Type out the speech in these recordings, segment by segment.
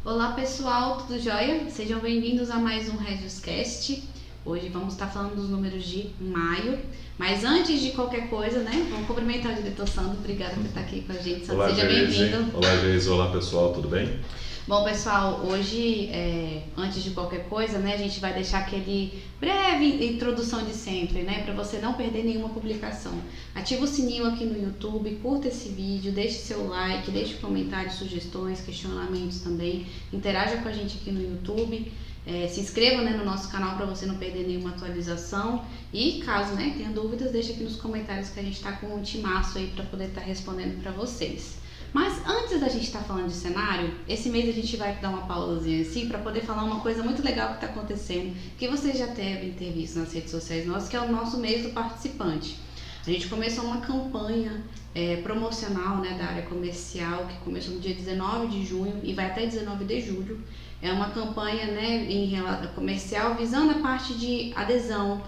Olá pessoal, tudo jóia? Sejam bem-vindos a mais um Regioscast. Hoje vamos estar falando dos números de maio, mas antes de qualquer coisa, né, vamos cumprimentar o diretor Sandro. Obrigada por estar aqui com a gente, Sandro. Olá, seja bem-vindo. Olá, Geise. Olá, pessoal, tudo bem? Bom, pessoal, hoje, antes de qualquer coisa, né, a gente vai deixar aquele breve introdução de sempre, né, para você não perder nenhuma publicação. Ativa o sininho aqui no YouTube, curta esse vídeo, deixe seu like, deixe comentários, sugestões, questionamentos também, interaja com a gente aqui no YouTube. Se inscreva, né, no nosso canal para você não perder nenhuma atualização e caso, né, tenha dúvidas, deixa aqui nos comentários que a gente está com um timaço aí para poder estar respondendo para vocês. Mas antes da gente estar falando de cenário, esse mês a gente vai dar uma pausazinha assim para poder falar uma coisa muito legal que está acontecendo, que vocês já devem ter visto nas redes sociais nossas, que é o nosso mês do participante. A gente começou uma campanha promocional, né, da área comercial, que começou no dia 19 de junho e vai até 19 de julho. É uma campanha, né, comercial visando a parte de adesão,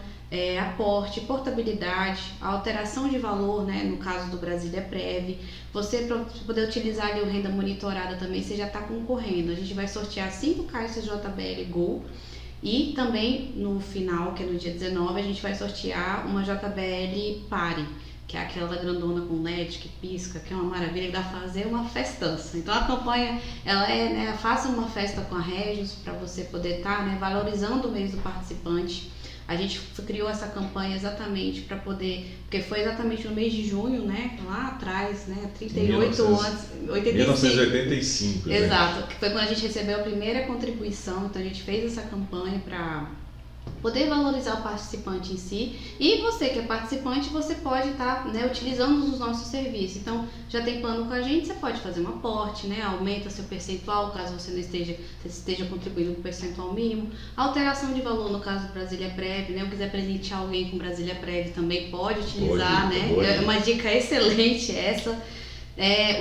aporte, portabilidade, alteração de valor, né, no caso do Brasília Prev. Você, para poder utilizar ali o renda monitorada também, você já está concorrendo. A gente vai sortear 5 caixas JBL Go e também no final, que é no dia 19, a gente vai sortear uma JBL Pare, que é aquela grandona com LED que pisca, que é uma maravilha, que dá pra fazer uma festança. Então a campanha, ela né, faça uma festa com a Regios para você poder estar, né, valorizando o mês do participante. A gente criou essa campanha exatamente para poder, porque foi exatamente no mês de junho, né, lá atrás, né, 38 anos, 1985. Exato, que foi quando a gente recebeu a primeira contribuição, então a gente fez essa campanha para poder valorizar o participante em si. E você que é participante, você pode estar, né, utilizando os nossos serviços. Então, já tem plano com a gente, você pode fazer um aporte, né, aumenta seu percentual, caso você não esteja contribuindo com o percentual mínimo. Alteração de valor, no caso do Brasília Prev, né, ou quiser presentear alguém com Brasília Prev também pode utilizar, né, é uma dica excelente essa.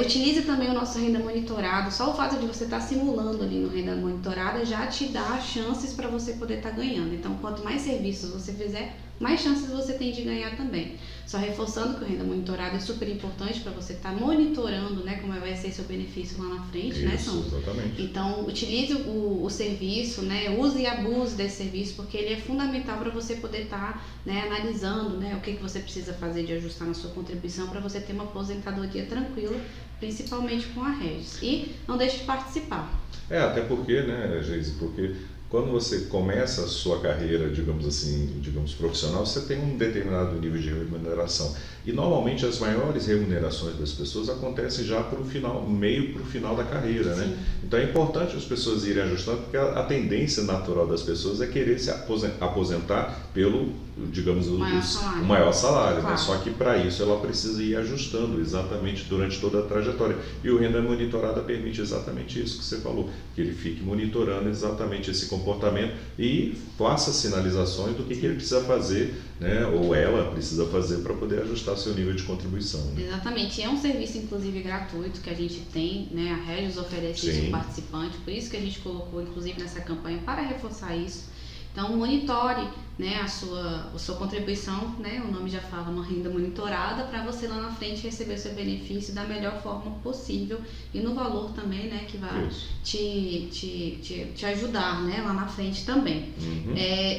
Utilize também o nosso renda monitorado. Só o fato de você estar simulando ali no renda monitorada já te dá chances para você poder estar ganhando. Então, quanto mais serviços você fizer, mais chances você tem de ganhar também. Só reforçando que o renda monitorado é super importante para você estar monitorando, né, como vai ser seu benefício lá na frente. Isso, né, Sandro? Exatamente. Então, utilize o serviço, né, use e abuse desse serviço, porque ele é fundamental para você poder estar, né, analisando, né, o que você precisa fazer de ajustar na sua contribuição para você ter uma aposentadoria tranquila, principalmente com a Regis. E não deixe de participar. Até porque, né, Geise, porque quando você começa a sua carreira, digamos profissional, você tem um determinado nível de remuneração. E normalmente as maiores remunerações das pessoas acontecem já para o final, meio para o final da carreira, né? Então é importante as pessoas irem ajustando, porque a tendência natural das pessoas é querer se aposentar pelo, digamos, o maior salário. Claro. Né? Só que para isso ela precisa ir ajustando exatamente durante toda a trajetória. E o renda monitorada permite exatamente isso que você falou, que ele fique monitorando exatamente esse comportamento e faça sinalizações do que ele precisa fazer, né, ou ela precisa fazer para poder ajustar seu nível de contribuição. Né? Exatamente, é um serviço inclusive gratuito que a gente tem, né, a Regios oferece isso ao participante, por isso que a gente colocou inclusive nessa campanha para reforçar isso. Então monitore, né, a sua contribuição, né, o nome já fala, uma renda monitorada, para você lá na frente receber o seu benefício da melhor forma possível e no valor também, né, que vai te ajudar, né, lá na frente também.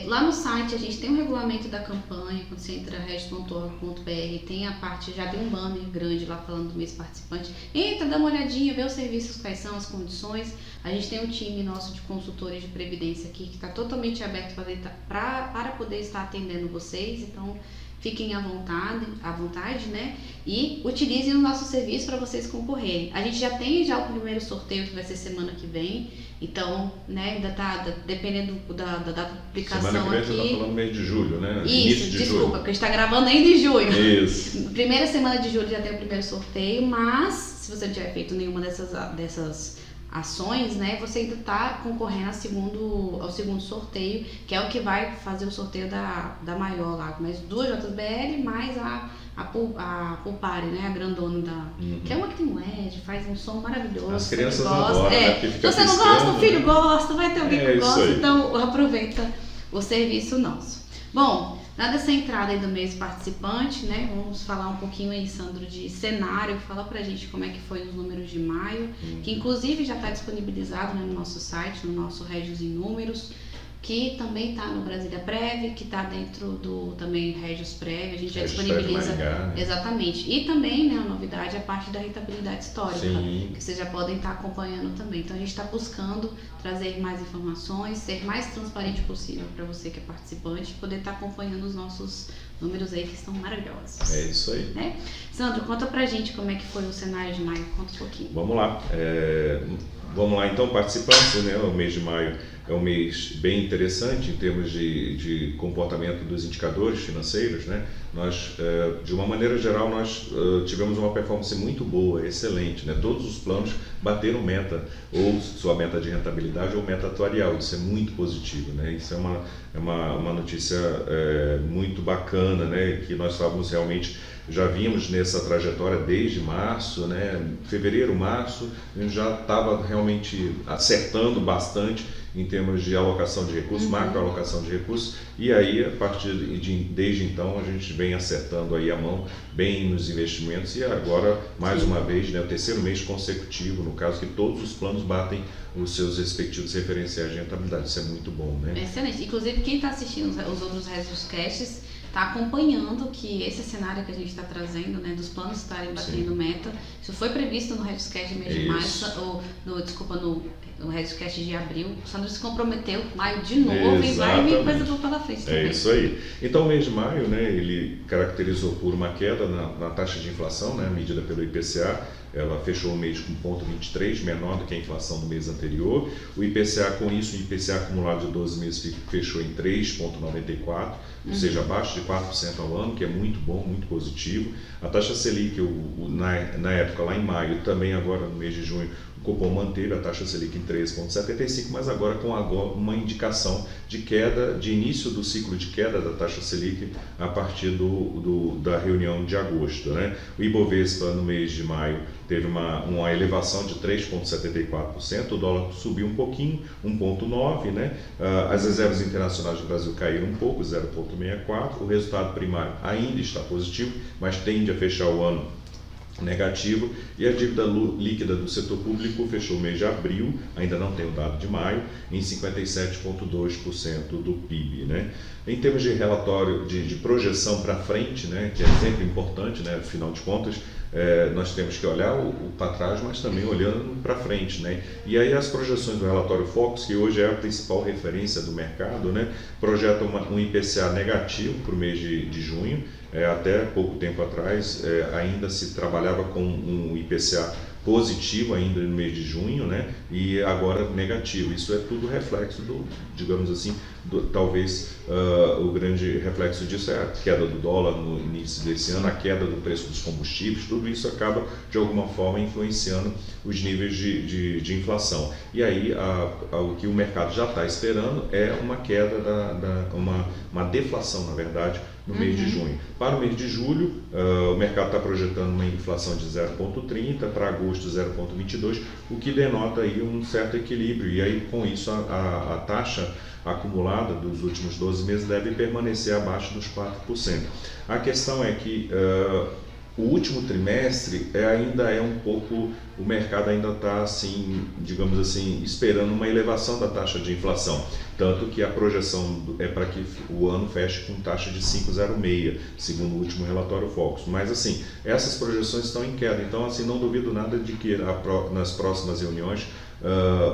Lá no site a gente tem um regulamento da campanha, quando você entra regis.org.br, tem a parte, já tem um banner grande lá falando do mês participante. Entra, dá uma olhadinha, vê os serviços, quais são as condições. A gente tem um time nosso de consultores de previdência aqui que está totalmente aberto para poder estar atendendo vocês, então fiquem à vontade, né? E utilizem o nosso serviço para vocês concorrerem. A gente já tem o primeiro sorteio que vai ser semana que vem, então, né, ainda tá dependendo da data de publicação aqui. Semana que vem você tá falando mês de julho, né? Isso, desculpa, porque a gente está gravando ainda em julho. Isso. Primeira semana de julho já tem o primeiro sorteio, mas se você não tiver feito nenhuma dessas ações, né, você ainda está concorrendo ao segundo sorteio, que é o que vai fazer o sorteio da maior lá, mais 2 JBL, mais a Pulpare, né, a grandona que é uma que tem LED, faz um som maravilhoso. As crianças adoram, né, se você não gosta, o filho gosta, vai ter alguém que gosta, então aproveita o serviço nosso. Bom, Dada essa entrada aí do mês participante, né, vamos falar um pouquinho aí, Sandro, de cenário. Fala pra gente como é que foi os números de maio, que inclusive já está disponibilizado, né, no nosso site, no nosso Régios em Números, que também está no Brasília Prev, que está dentro do também Régios Prev, a gente já disponibiliza. Maringá, né? Exatamente. E também, né, a novidade é a parte da rentabilidade histórica, Sim. que vocês já podem estar acompanhando também. Então a gente está buscando trazer mais informações, ser mais transparente possível para você que é participante, poder estar acompanhando os nossos números aí que estão maravilhosos. É isso aí. Né? Sandro, conta pra gente como é que foi o cenário de maio, conta um pouquinho. Vamos lá. Vamos lá então, participantes, né? O mês de maio é um mês bem interessante em termos de comportamento dos indicadores financeiros, né? Nós, de uma maneira geral, nós tivemos uma performance muito boa, excelente, né? Todos os planos bateram meta, ou sua meta de rentabilidade ou meta atuarial. Isso é muito positivo, né? Isso é uma notícia muito bacana, né? Que nós estávamos realmente, já vimos nessa trajetória desde março, né? Fevereiro, março, a gente já estava realmente acertando bastante em termos de alocação de recursos, macroalocação de recursos, e aí desde então a gente vem acertando aí a mão bem nos investimentos, e agora mais uma vez, né, o terceiro mês consecutivo, no caso que todos os planos batem os seus respectivos referenciais de rentabilidade. Isso é muito bom, né? Excelente. Inclusive quem está assistindo os outros Régios está acompanhando que esse cenário que a gente está trazendo, né, dos planos estarem batendo meta, isso foi previsto no Régios Cash de mês de maio, no Régios Cash de abril. O Sandro se comprometeu, maio de novo, e vai vir coisa boa pela frente também. É isso aí. Então o mês de maio, né, ele caracterizou por uma queda na taxa de inflação, né, medida pelo IPCA. Ela fechou o mês com 0,23, menor do que a inflação do mês anterior. O IPCA, com isso, o IPCA acumulado de 12 meses fechou em 3,94, ou seja, abaixo de 4% ao ano, que é muito bom, muito positivo. A taxa Selic, na época, lá em maio, também agora no mês de junho, o Copom manteve a taxa Selic em 13,75, mas agora com uma indicação de queda, de início do ciclo de queda da taxa Selic a partir da reunião de agosto, né? O Ibovespa no mês de maio teve uma elevação de 3,74%, o dólar subiu um pouquinho, 1,9%, né? As reservas internacionais do Brasil caíram um pouco, 0,64%, o resultado primário ainda está positivo, mas tende a fechar o ano negativo, e a dívida líquida do setor público fechou o mês de abril, ainda não tem o dado de maio, em 57,2% do PIB, né? Em termos de relatório de projeção para frente, né, que é sempre importante, né, afinal de contas, nós temos que olhar para trás, mas também olhando para frente, né? E aí as projeções do relatório Focus, que hoje é a principal referência do mercado, né, projetam um IPCA negativo para o mês de junho. Até pouco tempo atrás ainda se trabalhava com um IPCA positivo ainda no mês de junho, né? E agora negativo. Isso é tudo reflexo digamos assim, talvez o grande reflexo disso é a queda do dólar no início desse ano, a queda do preço dos combustíveis. Tudo isso acaba de alguma forma influenciando os níveis de inflação. E aí o que o mercado já está esperando é uma queda, uma deflação, na verdade, no mês de junho. Para o mês de julho, o mercado está projetando uma inflação de 0,30%, para agosto 0,22%, o que denota aí um certo equilíbrio, e aí com isso a taxa acumulada dos últimos 12 meses deve permanecer abaixo dos 4%. A questão é que o último trimestre ainda é um pouco, o mercado ainda está, assim, digamos assim, esperando uma elevação da taxa de inflação, tanto que a projeção é para que o ano feche com taxa de 5,06, segundo o último relatório Focus. Mas assim, essas projeções estão em queda, então assim, não duvido nada de que nas próximas reuniões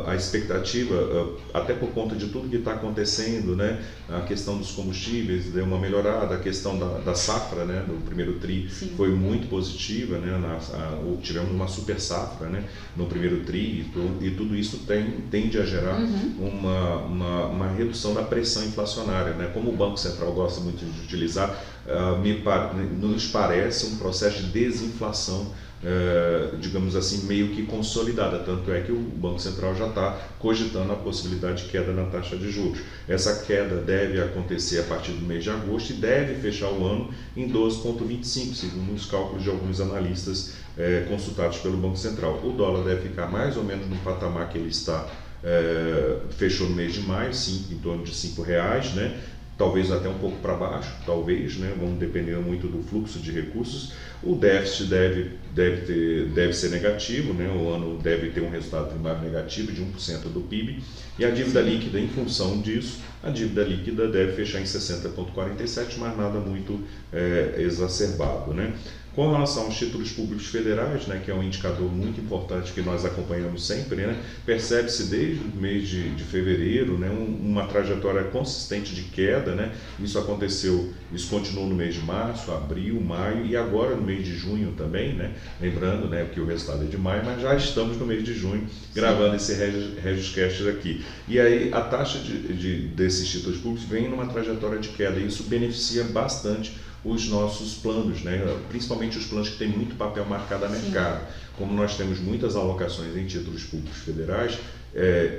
a expectativa, até por conta de tudo que está acontecendo, né, a questão dos combustíveis deu uma melhorada, a questão da safra, né, do primeiro TRI foi muito positiva, né, tivemos uma super safra, né, no primeiro TRI, e tudo isso tende a gerar uma redução da pressão inflacionária, né, como o Banco Central gosta muito de utilizar, nos parece um processo de desinflação, digamos assim, meio que consolidada, tanto é que o Banco Central já está cogitando a possibilidade de queda na taxa de juros. Essa queda deve acontecer a partir do mês de agosto e deve fechar o ano em 12,25, segundo os cálculos de alguns analistas consultados pelo Banco Central. O dólar deve ficar mais ou menos no patamar que ele está, fechou no mês de maio, em torno de R$5, né? talvez até um pouco para baixo, talvez, né? Vamos depender muito do fluxo de recursos. O déficit deve ser negativo, né? O ano deve ter um resultado primário negativo de 1% do PIB, e a dívida líquida, em função disso, a dívida líquida deve fechar em 60,47, mas nada muito exacerbado, né? Com relação aos títulos públicos federais, né, que é um indicador muito importante que nós acompanhamos sempre, né, percebe-se desde o mês de fevereiro, né, uma trajetória consistente de queda, né, isso continuou no mês de março, abril, maio e agora no mês de junho também, né, lembrando, né, que o resultado é de maio, mas já estamos no mês de junho gravando esse RegioCast aqui. E aí a taxa desses títulos públicos vem numa trajetória de queda e isso beneficia bastante os nossos planos, né? Principalmente os planos que têm muito papel marcado a mercado. Sim. Como nós temos muitas alocações em títulos públicos federais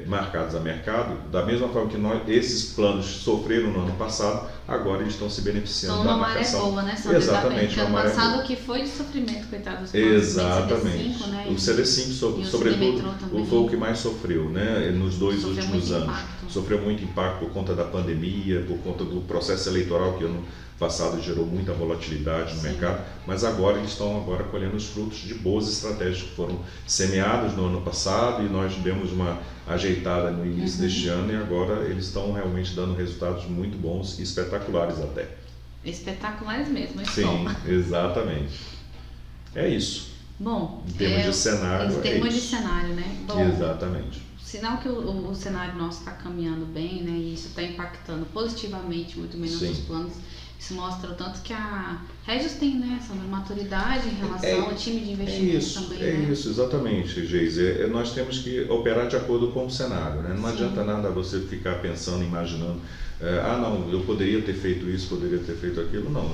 marcados a mercado, da mesma forma que esses planos sofreram no ano passado, agora eles estão se beneficiando da marcação. Então, uma maré boa, né, Sandro? Exatamente. Ano passado que foi de sofrimento, coitado dos planos. Exatamente. CD5, né? O CD5, sobretudo, foi o que mais sofreu, né? Nos dois últimos anos. Sofreu muito impacto por conta da pandemia, por conta do processo eleitoral que ano passado gerou muita volatilidade no mercado, mas agora eles estão colhendo os frutos de boas estratégias que foram semeadas no ano passado e nós demos uma ajeitada no início deste ano e agora eles estão realmente dando resultados muito bons e espetaculares até. Espetaculares mesmo, sim, exatamente. É isso. Bom, em termos de cenário, em termos de cenário, né? Bom, exatamente. Sinal que o cenário nosso está caminhando bem, né? E isso está impactando positivamente muito bem nossos planos. Isso mostra o tanto que a Regios tem, né, essa maturidade em relação ao time de investimento também. Isso, exatamente, Geise. Nós temos que operar de acordo com o cenário, né? Não adianta nada você ficar pensando, imaginando, não, eu poderia ter feito isso, poderia ter feito aquilo. Não,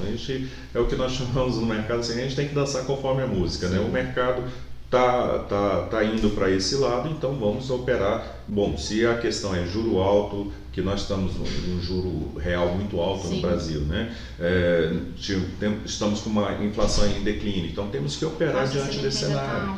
é o que nós chamamos no mercado, assim, a gente tem que dançar conforme a música, né? O mercado tá indo para esse lado, então vamos operar. Bom, se a questão é juro alto, que nós estamos num juro real muito alto no Brasil, né? Estamos com uma inflação em declínio, então temos que operar diante desse cenário.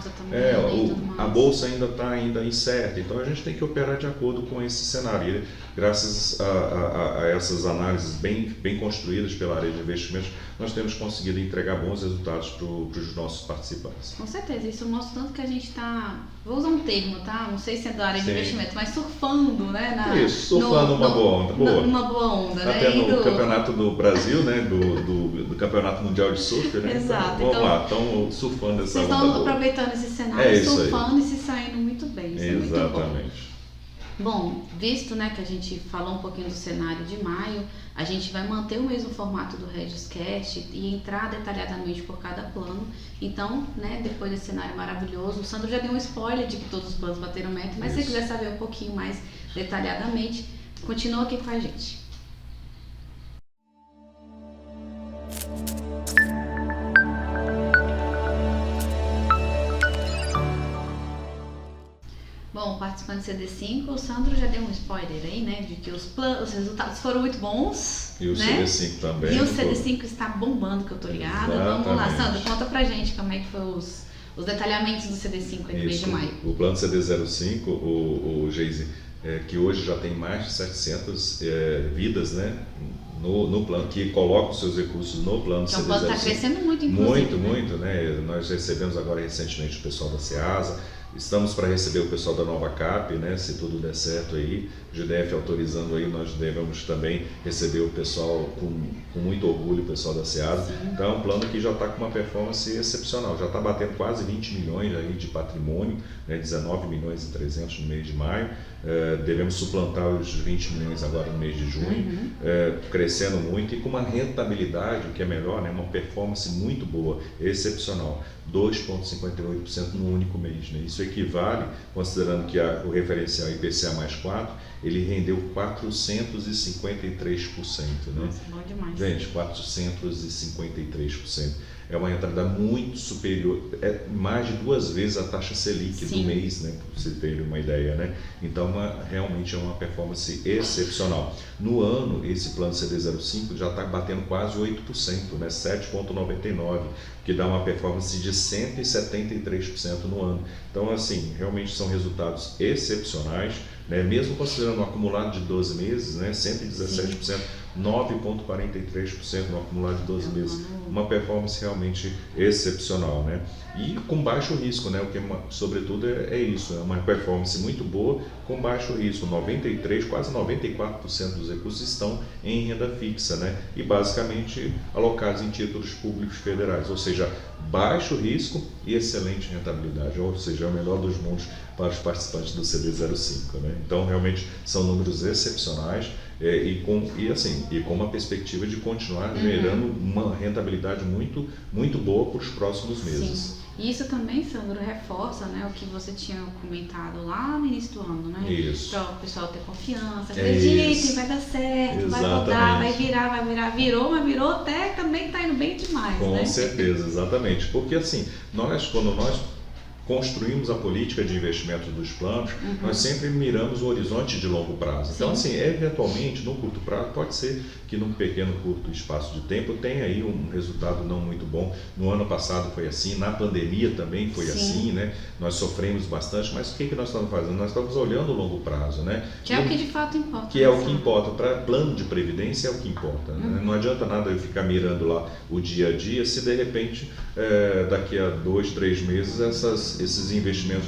A bolsa ainda está incerta, então a gente tem que operar de acordo com esse cenário. E, graças a essas análises bem construídas pela área de investimentos, nós temos conseguido entregar bons resultados para os nossos participantes. Com certeza, isso mostra tanto que a gente está, vou usar um termo, tá? Não sei se é da área de investimento, mas surfando, né? Surfando uma boa onda. Uma boa onda, até né? No Campeonato do Brasil, né? Do Campeonato Mundial de Surf, né? Exato. Então, vamos lá, estão surfando essa onda. Vocês estão aproveitando esse cenário, surfando e se saindo muito bem. Isso exatamente. É muito bom. Bom, visto, né, que a gente falou um pouquinho do cenário de maio, a gente vai manter o mesmo formato do RegioCast e entrar detalhadamente por cada plano. Então, né, depois desse cenário maravilhoso, o Sandro já deu um spoiler de que todos os planos bateram meta, mas se você quiser saber um pouquinho mais detalhadamente, continua aqui com a gente. Bom, participando do CD5, o Sandro já deu um spoiler aí, né, de que os resultados foram muito bons. E o CD5 também. E o CD5 está bombando, que eu tô ligada. Exatamente. Vamos lá, Sandro, conta pra gente como é que foi os detalhamentos do CD5 aí no mês de maio. O plano CD05, o Geise, que hoje já tem mais de 700 vidas, né, no plano, que coloca os seus recursos no plano CD05. O plano está crescendo muito, inclusive. Muito, né? Nós recebemos agora recentemente o pessoal da SEASA, estamos para receber o pessoal da Nova Cap, né? Se tudo der certo aí, o GDF autorizando aí, nós devemos também receber o pessoal com muito orgulho, o pessoal da SEASA. Sim. Então é um plano que já está com uma performance excepcional, já está batendo quase 20 milhões aí de patrimônio, né? 19 milhões e 300 no mês de maio, devemos suplantar os 20 milhões agora no mês de junho, crescendo muito e com uma rentabilidade, o que é melhor, né? Uma performance muito boa, excepcional. 2,58% no único mês, né? Isso equivale, considerando que o referencial IPCA mais 4, ele rendeu 453%. Né? Nossa, bom demais. Gente, 453%. É uma entrada muito superior, mais de 2 vezes a taxa Selic do mês, né? Para você ter uma ideia, né? Então, realmente é uma performance excepcional. No ano, esse plano CD05 já está batendo quase 8%, né? 7,99%, que dá uma performance de 173% no ano. Então, assim, realmente são resultados excepcionais, né? Mesmo considerando o acumulado de 12 meses, né? 117% 9,43% no acumulado de 12 meses. Uma performance realmente excepcional, né? E com baixo risco, né? O que sobretudo é isso, é uma performance muito boa com baixo risco. 93, quase 94% dos recursos estão em renda fixa, né? E basicamente alocados em títulos públicos federais, ou seja, baixo risco e excelente rentabilidade, ou seja, é o melhor dos mundos para os participantes do CD05, né? Então realmente são números excepcionais. E com uma perspectiva de continuar gerando uma rentabilidade muito boa para os próximos meses. Sim. E isso também, Sandro, reforça, né, o que você tinha comentado lá no início do ano, né? Isso. Para o pessoal ter confiança, acreditem, vai dar certo, vai rodar, vai virar, virou, mas virou até também está indo bem demais, Com né? certeza, exatamente. Porque assim, quando nós construímos a política de investimento dos planos, nós sempre miramos o horizonte de longo prazo. Então, assim, eventualmente, no curto prazo, pode ser que num pequeno, curto espaço de tempo tenha aí um resultado não muito bom. No ano passado foi assim, na pandemia também foi assim, né? Nós sofremos bastante, mas o que nós estamos fazendo? Nós estamos olhando o longo prazo, né? Que é o que de fato importa. Que é o que importa. Para plano de previdência é o que importa. Né? Não adianta nada eu ficar mirando lá o dia a dia se de repente, daqui a 2, 3 meses, esses investimentos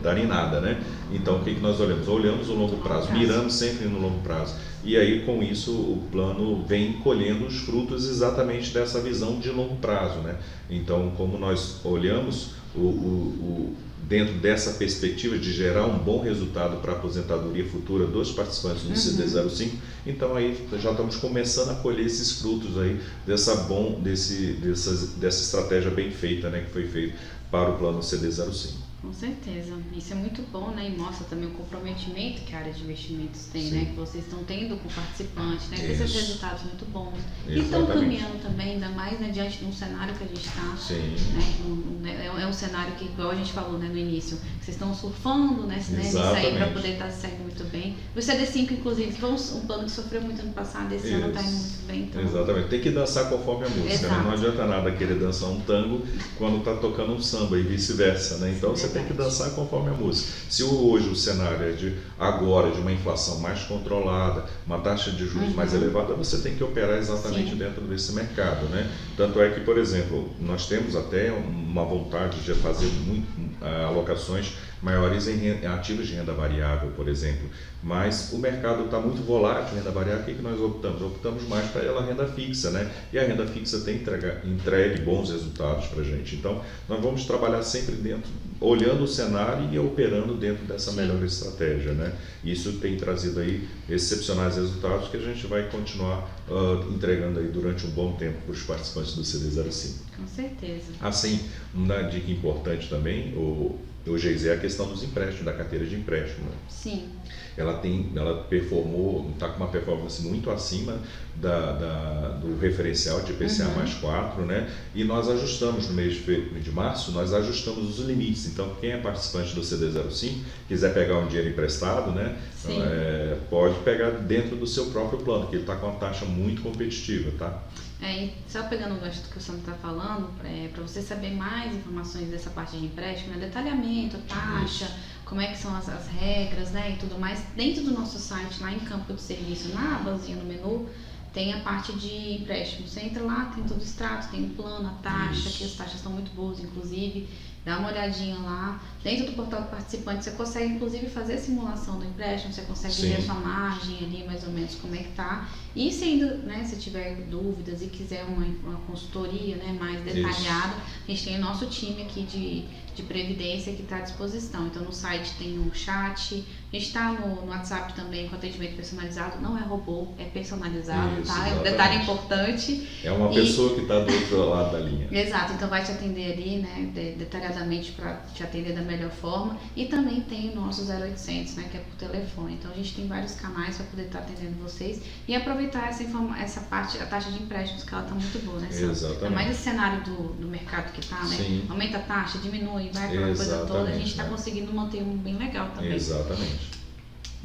darem nada, né? Então, o que nós olhamos? Olhamos o longo prazo, miramos sempre no longo prazo. E aí, com isso, o plano vem colhendo os frutos exatamente dessa visão de longo prazo, né? Então, como nós olhamos dentro dessa perspectiva de gerar um bom resultado para a aposentadoria futura dos participantes do CD05, então aí já estamos começando a colher esses frutos aí dessa estratégia bem feita, né, que foi feita para o plano CD05. Com certeza, isso é muito bom, né? E mostra também o comprometimento que a área de investimentos tem, Sim. né? Que vocês estão tendo com o participante, né? Com esses resultados muito bons. Exatamente. E estão caminhando também, ainda mais, né, diante de um cenário que a gente está. Né? É um cenário que, igual a gente falou, né, no início, vocês estão surfando, né? Nisso aí para poder estar saindo muito bem. O CD5, inclusive, que foi um plano que sofreu muito ano passado, esse ano está indo muito bem. Então... Exatamente, tem que dançar conforme a música, né? Não adianta nada querer dançar um tango quando está tocando um samba e vice-versa, né? Então você tem que dançar conforme a música. Se hoje o cenário é de uma inflação mais controlada, uma taxa de juros mais elevada, você tem que operar exatamente dentro desse mercado, né? Tanto é que, por exemplo, nós temos até uma vontade de fazer alocações maiores em ativos de renda variável, por exemplo, mas o mercado está muito volátil em renda variável. O que nós optamos? Optamos mais para ela renda fixa, né? E a renda fixa tem entregue bons resultados para a gente. Então, nós vamos trabalhar sempre olhando o cenário e operando dentro dessa melhor estratégia, né? Isso tem trazido aí excepcionais resultados que a gente vai continuar entregando aí durante um bom tempo para os participantes do CD05. Com certeza. Assim, uma dica importante também, o Geise, é a questão dos empréstimos, da carteira de empréstimo. Sim. Ela performou, está com uma performance muito acima do referencial de IPCA mais 4, né? E nós ajustamos no mês de março, nós ajustamos os limites. Então, quem é participante do CD05, quiser pegar um dinheiro emprestado, né? Pode pegar dentro do seu próprio plano, que ele está com uma taxa muito competitiva, tá? Só pegando o gancho do que o Sandro está falando, para você saber mais informações dessa parte de empréstimo, detalhamento, taxa, como é que são as regras, né, e tudo mais, dentro do nosso site, lá em campo de serviço, na abazinha no menu, tem a parte de empréstimo. Você entra lá, tem todo o extrato, tem o plano, a taxa, que as taxas estão muito boas, inclusive. Dá uma olhadinha lá. Dentro do portal do participante, você consegue, inclusive, fazer a simulação do empréstimo, você consegue ver a sua margem ali, mais ou menos, como é que tá. E se ainda, né, se tiver dúvidas e quiser uma consultoria, né, mais detalhada, a gente tem o nosso time aqui de previdência que está à disposição. Então, no site tem um chat, a gente está no WhatsApp também com atendimento personalizado, não é robô, é personalizado, tá? É um detalhe importante. É uma pessoa que está do outro lado da linha. Exato, então vai te atender ali, né, detalhadamente para te atender da melhor forma. E também tem o nosso 0800, né, que é por telefone. Então, a gente tem vários canais para poder estar atendendo vocês e aproveitar essa parte, a taxa de empréstimos, que ela está muito boa, né? Exatamente. É mais esse cenário do mercado que está, né? Sim. Aumenta a taxa, diminui, vai aquela coisa toda, a gente está conseguindo manter um bem legal também. Exatamente.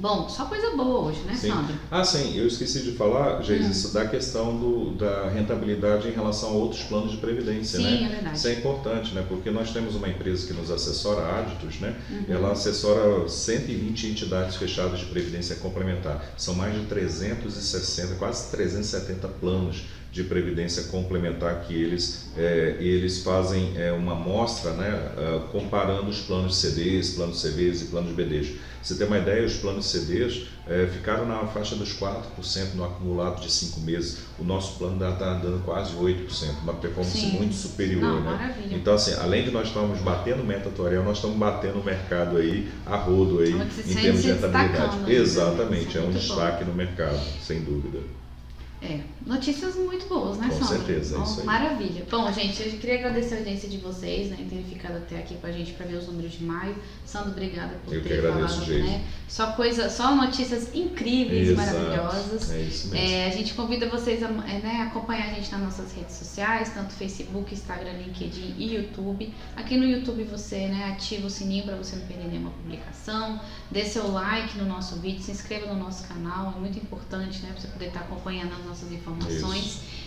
Bom, só coisa boa hoje, né, Sim. Sandro? Ah, sim, eu esqueci de falar, Geise, isso da questão da rentabilidade em relação a outros planos de previdência, Sim, né? é verdade. Isso é importante, né? Porque nós temos uma empresa que nos assessora, a Aditus, né? Ela assessora 120 entidades fechadas de previdência complementar. São mais de 360, quase 370 planos de previdência complementar que eles fazem uma amostra, né, comparando os planos de CDs, planos CVs e planos de BDs. Você tem uma ideia, os planos CDs ficaram na faixa dos 4% no acumulado de 5 meses. O nosso plano está dando quase 8%, uma performance Sim. muito superior. Não, né? maravilha. Então, assim, além de nós estarmos batendo meta atuarial, nós estamos batendo o mercado aí, a rodo aí, em termos de rentabilidade. Exatamente, é um destaque no mercado, sem dúvida. Notícias muito boas, né, Com Sandro? certeza, é isso aí. Maravilha. Bom, gente, eu queria agradecer a audiência de vocês, né, em terem ficado até aqui com a gente para ver os números de maio. Sandro, obrigada por Eu que ter agradeço, falado, Geise. né? Só notícias incríveis e Exato, maravilhosas. é isso mesmo. A gente convida vocês a acompanhar a gente nas nossas redes sociais, tanto Facebook, Instagram, LinkedIn e YouTube. Aqui no YouTube você, né, ativa o sininho para você não perder nenhuma publicação, dê seu like no nosso vídeo, se inscreva no nosso canal, é muito importante, né, para você poder estar acompanhando as nossas informações.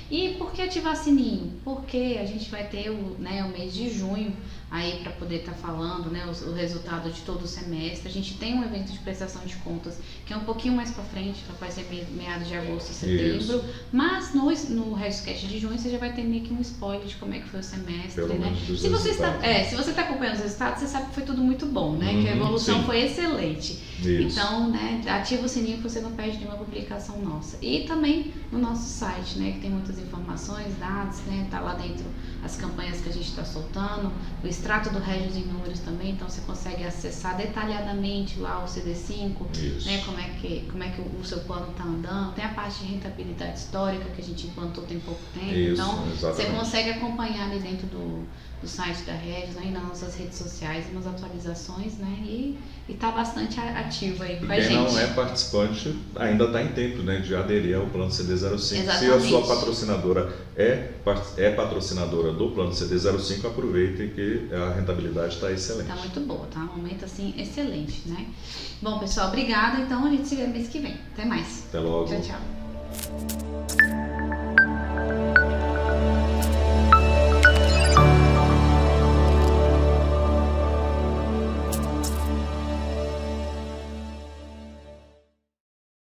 E por que ativar sininho? Porque a gente vai ter o mês de junho aí para poder estar falando, né, o resultado de todo o semestre. A gente tem um evento de prestação de contas que é um pouquinho mais para frente, vai ser meados de agosto e setembro. Isso. Mas no RegioCast de junho você já vai ter meio que um spoiler de como é que foi o semestre, pelo né? Se você está acompanhando os resultados, você sabe que foi tudo muito bom, né? Que a evolução foi excelente. Isso. Então, né, ativa o sininho que você não perde nenhuma publicação nossa. E também no nosso site, né, que tem muitas informações, dados, né, tá lá dentro as campanhas que a gente está soltando, o extrato do Regis em números também, então você consegue acessar detalhadamente lá o CD5, né, como é que o seu plano está andando, tem a parte de rentabilidade histórica que a gente implantou tem pouco tempo, então você consegue acompanhar ali dentro do site da Regis, né, e nas nossas redes sociais, umas atualizações, né, e tá bastante ativo aí com a gente. Quem não é participante ainda está em tempo, né, de aderir ao plano CD05. Exatamente. Se a sua patrocinadora é patrocinadora do plano CD05, aproveite que a rentabilidade está excelente. Está muito boa, tá? Um momento assim excelente, né? Bom, pessoal, obrigada. Então a gente se vê mês que vem. Até mais. Até logo. Tchau, tchau.